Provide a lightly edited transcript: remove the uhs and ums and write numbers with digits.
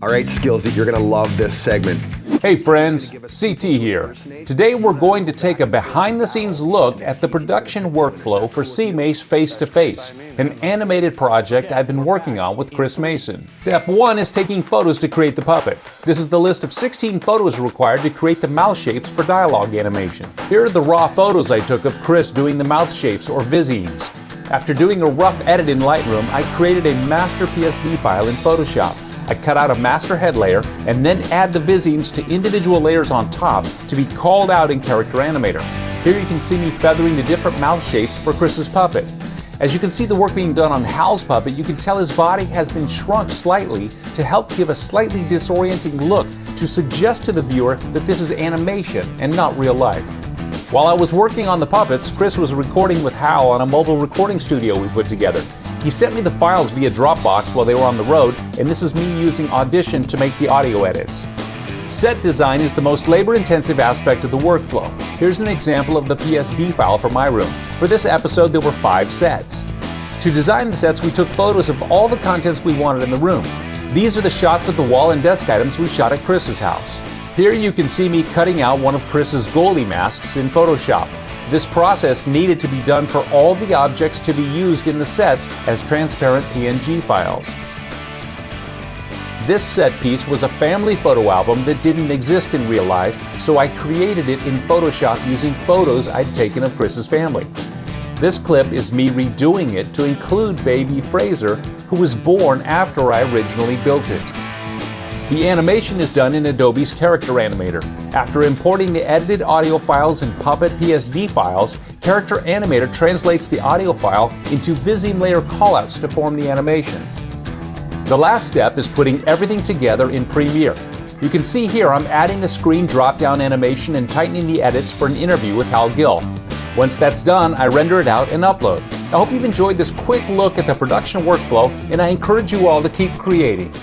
Alright, Skills, you're going to love this segment. Hey friends, CT here. Today we're going to take a behind-the-scenes look at the production workflow for C-MACE Face2Face, an animated project I've been working on with Chris Mason. Step 1 is taking photos to create the puppet. This is the list of 16 photos required to create the mouth shapes for dialogue animation. Here are the raw photos I took of Chris doing the mouth shapes or visemes. After doing a rough edit in Lightroom, I created a master PSD file in Photoshop. I cut out a master head layer and then add the visemes to individual layers on top to be called out in Character Animator. Here you can see me feathering the different mouth shapes for Chris's puppet. As you can see the work being done on Hal's puppet, you can tell his body has been shrunk slightly to help give a slightly disorienting look to suggest to the viewer that this is animation and not real life. While I was working on the puppets, Chris was recording with Hal on a mobile recording studio we put together. He sent me the files via Dropbox while they were on the road, and this is me using Audition to make the audio edits. Set design is the most labor-intensive aspect of the workflow. Here's an example of the PSD file for my room. For this episode, there were 5 sets. To design the sets, we took photos of all the contents we wanted in the room. These are the shots of the wall and desk items we shot at Chris's house. Here you can see me cutting out one of Chris's goalie masks in Photoshop. This process needed to be done for all the objects to be used in the sets as transparent PNG files. This set piece was a family photo album that didn't exist in real life, so I created it in Photoshop using photos I'd taken of Chris's family. This clip is me redoing it to include baby Fraser, who was born after I originally built it. The animation is done in Adobe's Character Animator. After importing the edited audio files and Puppet PSD files, Character Animator translates the audio file into viseme layer callouts to form the animation. The last step is putting everything together in Premiere. You can see here I'm adding the screen drop-down animation and tightening the edits for an interview with Hal Gill. Once that's done, I render it out and upload. I hope you've enjoyed this quick look at the production workflow, and I encourage you all to keep creating.